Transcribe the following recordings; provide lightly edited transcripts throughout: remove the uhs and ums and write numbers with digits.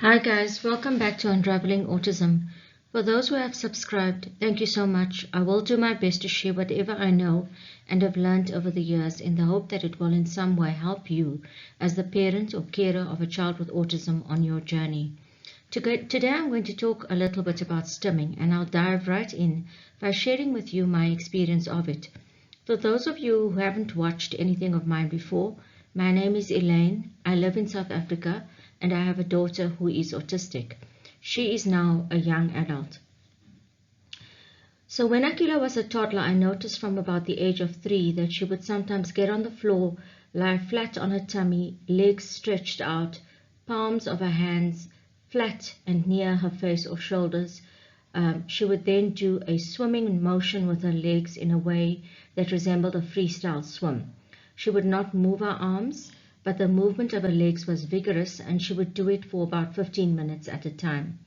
Hi guys, welcome back to Unraveling Autism. For those who have subscribed, thank you so much. I will do my best to share whatever I know and have learned over the years in the hope that it will in some way help you as the parent or carer of a child with autism on your journey. Today I'm going to talk a little bit about stimming, and I'll dive right in by sharing with you my experience of it. For those of you who haven't watched anything of mine before, my name is Elaine. I live in South Africa and I have a daughter who is autistic. She is now a young adult. So when Akila was a toddler, I noticed from about the age of 3 that she would sometimes get on the floor, lie flat on her tummy, legs stretched out, palms of her hands flat and near her face or shoulders. She would then do a swimming motion with her legs in a way that resembled a freestyle swim. She would not move her arms, but the movement of her legs was vigorous, and she would do it for about 15 minutes at a time.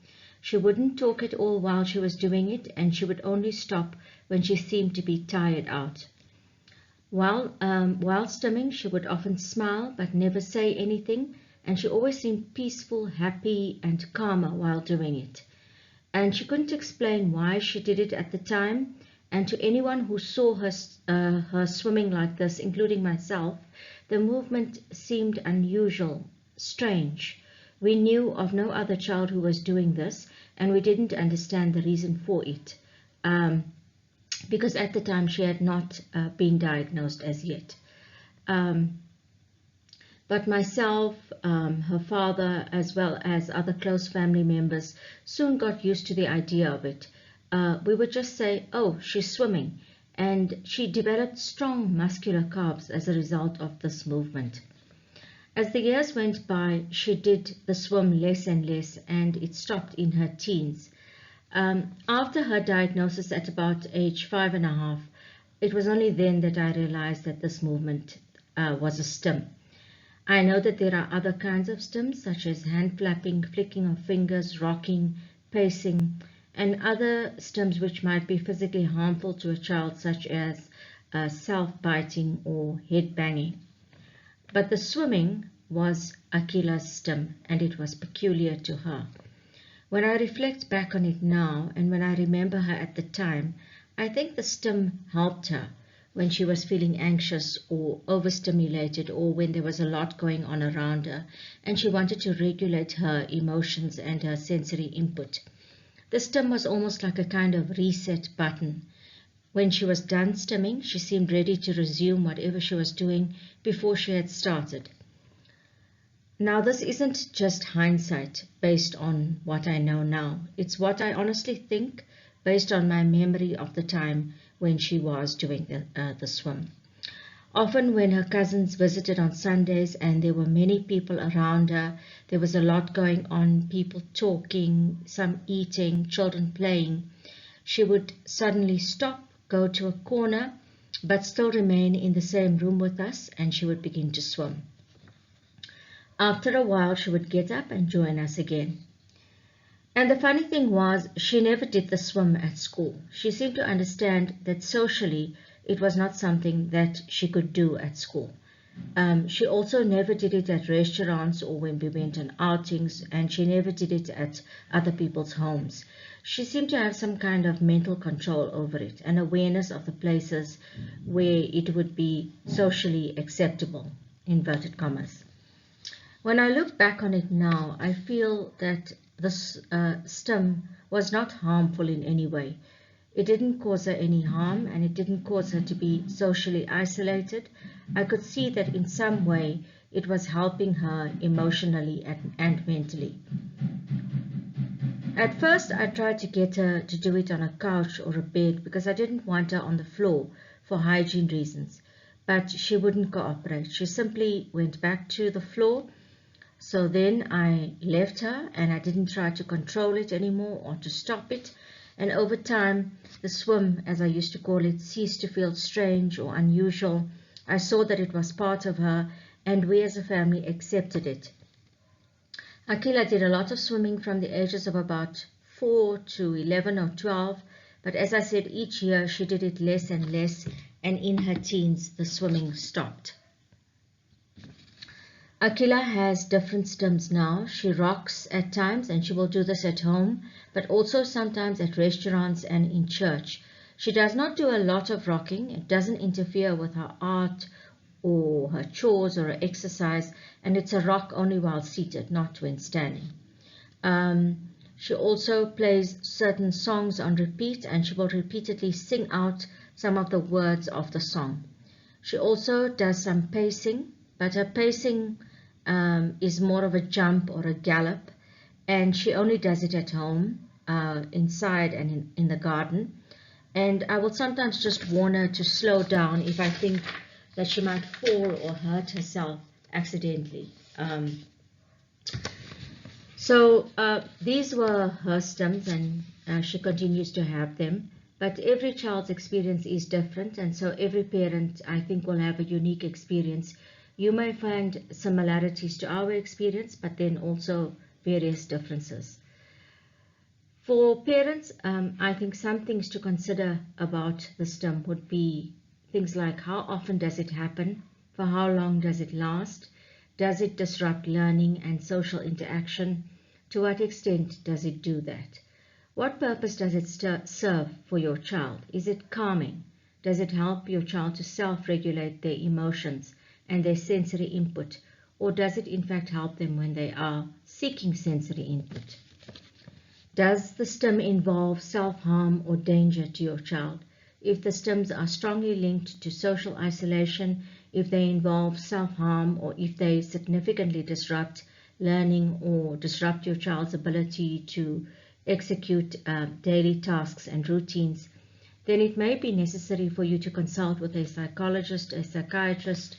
She wouldn't talk at all while she was doing it, and she would only stop when she seemed to be tired out. While stimming, she would often smile but never say anything, and she always seemed peaceful, happy, and calmer while doing it. And she couldn't explain why she did it at the time, and to anyone who saw her swimming like this, including myself, the movement seemed unusual, strange. We knew of no other child who was doing this, and we didn't understand the reason for it, because at the time she had not been diagnosed as yet. But myself, her father, as well as other close family members, soon got used to the idea of it. We would just say, "Oh, she's swimming," and she developed strong muscular calves as a result of this movement. As the years went by, she did the swim less and less, and it stopped in her teens. After her diagnosis at about age 5.5, it was only then that I realized that this movement was a stim. I know that there are other kinds of stims, such as hand flapping, flicking of fingers, rocking, pacing, and other stims which might be physically harmful to a child, such as self-biting or head banging. But the swimming was Akila's stim, and it was peculiar to her. When I reflect back on it now, and when I remember her at the time, I think the stim helped her when she was feeling anxious or overstimulated, or when there was a lot going on around her and she wanted to regulate her emotions and her sensory input. The stim was almost like a kind of reset button. When she was done stimming, she seemed ready to resume whatever she was doing before she had started. Now, this isn't just hindsight based on what I know now. It's what I honestly think based on my memory of the time when she was doing the swim. Often when her cousins visited on Sundays and there were many people around her, there was a lot going on, people talking, some eating, children playing, she would suddenly stop, go to a corner, but still remain in the same room with us, and she would begin to swim. After a while, she would get up and join us again. And the funny thing was, she never did the swim at school. She seemed to understand that socially it was not something that she could do at school. She also never did it at restaurants or when we went on outings, and she never did it at other people's homes. She seemed to have some kind of mental control over it, an awareness of the places where it would be socially acceptable, inverted commas. When I look back on it now, I feel that this stim was not harmful in any way. It didn't cause her any harm, and it didn't cause her to be socially isolated. I could see that in some way it was helping her emotionally and mentally. At first, I tried to get her to do it on a couch or a bed because I didn't want her on the floor for hygiene reasons, but she wouldn't cooperate. She simply went back to the floor. So then I left her, and I didn't try to control it anymore or to stop it. And over time, the swim, as I used to call it, ceased to feel strange or unusual. I saw that it was part of her, and we as a family accepted it. Akila did a lot of swimming from the ages of about 4 to 11 or 12, but as I said, each year she did it less and less, and in her teens the swimming stopped. Akila has different stims now. She rocks at times, and she will do this at home, but also sometimes at restaurants and in church. She does not do a lot of rocking. It doesn't interfere with her art or her chores or her exercise, and it's a rock only while seated, not when standing. She also plays certain songs on repeat, and she will repeatedly sing out some of the words of the song. She also does some pacing, but her pacing is more of a jump or a gallop, and she only does it at home, inside and in the garden. And I will sometimes just warn her to slow down if I think that she might fall or hurt herself accidentally. So these were her stims, and she continues to have them. But every child's experience is different, and so every parent, I think, will have a unique experience. You may find similarities to our experience, but then also various differences. For parents, I think some things to consider about the stim would be things like how often does it happen, for how long does it last, does it disrupt learning and social interaction, to what extent does it do that? What purpose does it serve for your child? Is it calming? Does it help your child to self-regulate their emotions and their sensory input? Or does it in fact help them when they are seeking sensory input? Does the stim involve self-harm or danger to your child? If the stims are strongly linked to social isolation, if they involve self-harm, or if they significantly disrupt learning or disrupt your child's ability to execute daily tasks and routines, then it may be necessary for you to consult with a psychologist, a psychiatrist,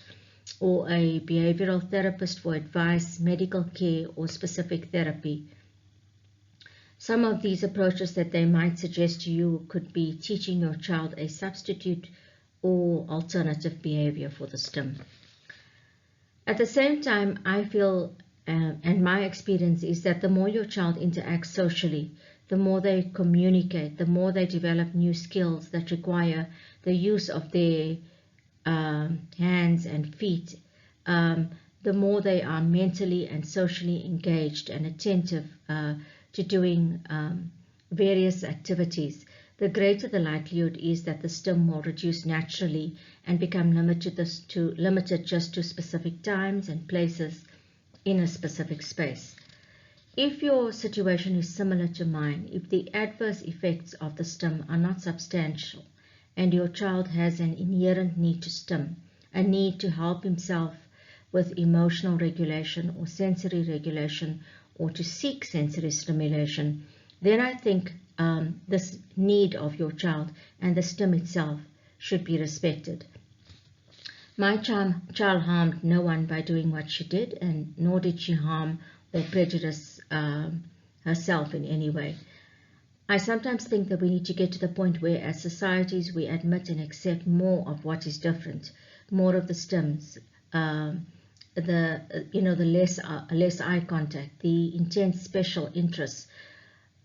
or a behavioral therapist for advice, medical care, or specific therapy. Some of these approaches that they might suggest to you could be teaching your child a substitute or alternative behavior for the stim. At the same time, I feel, and my experience is that the more your child interacts socially, the more they communicate, the more they develop new skills that require the use of their hands and feet, the more they are mentally and socially engaged and attentive to doing various activities, the greater the likelihood is that the stim will reduce naturally and become limited just to specific times and places in a specific space. If your situation is similar to mine, if the adverse effects of the stim are not substantial, and your child has an inherent need to stim, a need to help himself with emotional regulation or sensory regulation, or to seek sensory stimulation, then I think this need of your child and the stim itself should be respected. My child harmed no one by doing what she did, and nor did she harm or prejudice herself in any way. I sometimes think that we need to get to the point where, as societies, we admit and accept more of what is different, more of the stims, the less eye contact, the intense special interests.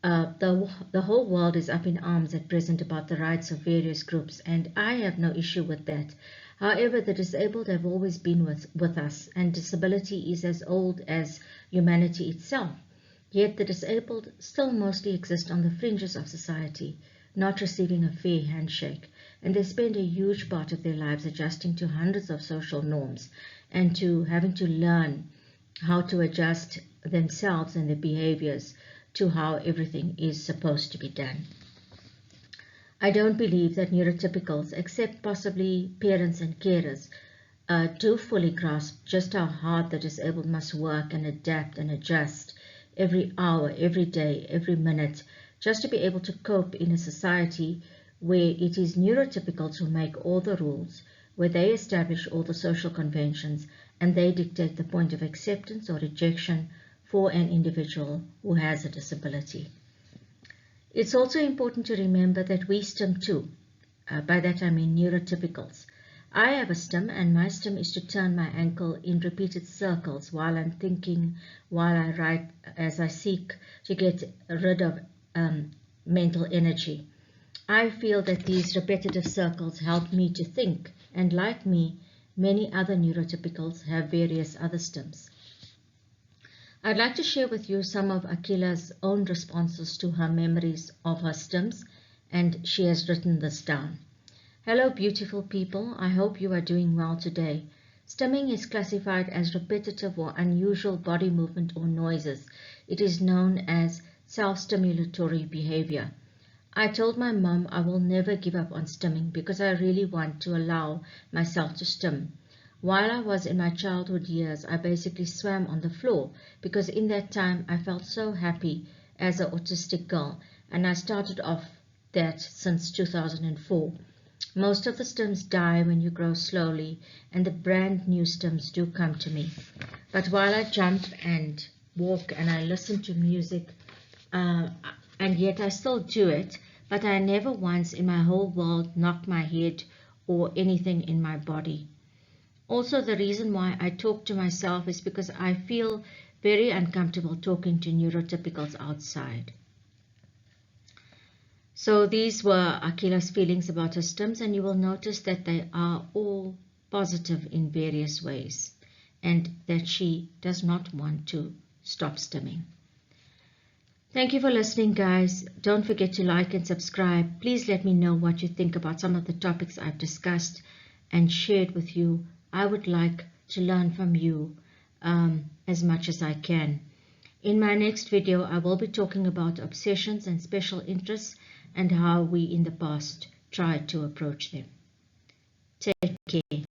The whole world is up in arms at present about the rights of various groups, and I have no issue with that. However, the disabled have always been with us, and disability is as old as humanity itself. Yet the disabled still mostly exist on the fringes of society, not receiving a fair handshake, and they spend a huge part of their lives adjusting to hundreds of social norms and to having to learn how to adjust themselves and their behaviors to how everything is supposed to be done. I don't believe that neurotypicals, except possibly parents and carers, do fully grasp just how hard the disabled must work and adapt and adjust every hour, every day, every minute, just to be able to cope in a society where it is neurotypicals who make all the rules, where they establish all the social conventions, and they dictate the point of acceptance or rejection for an individual who has a disability. It's also important to remember that we stim too. By that I mean neurotypicals. I have a stim, and my stim is to turn my ankle in repeated circles while I'm thinking, while I write, as I seek to get rid of mental energy. I feel that these repetitive circles help me to think, and like me, many other neurotypicals have various other stims. I'd like to share with you some of Akila's own responses to her memories of her stims, and she has written this down. Hello beautiful people, I hope you are doing well today. Stimming is classified as repetitive or unusual body movement or noises. It is known as self-stimulatory behavior. I told my mum I will never give up on stimming because I really want to allow myself to stim. While I was in my childhood years, I basically swam on the floor because in that time I felt so happy as an autistic girl, and I started off that since 2004. Most of the stims die when you grow slowly, and the brand new stims do come to me. But while I jump and walk and I listen to music, and yet I still do it, but I never once in my whole world knock my head or anything in my body. Also, the reason why I talk to myself is because I feel very uncomfortable talking to neurotypicals outside. So these were Akila's feelings about her stims, and you will notice that they are all positive in various ways, and that she does not want to stop stimming. Thank you for listening, guys. Don't forget to like and subscribe. Please let me know what you think about some of the topics I've discussed and shared with you. I would like to learn from you as much as I can. In my next video, I will be talking about obsessions and special interests and how we in the past tried to approach them. Take care.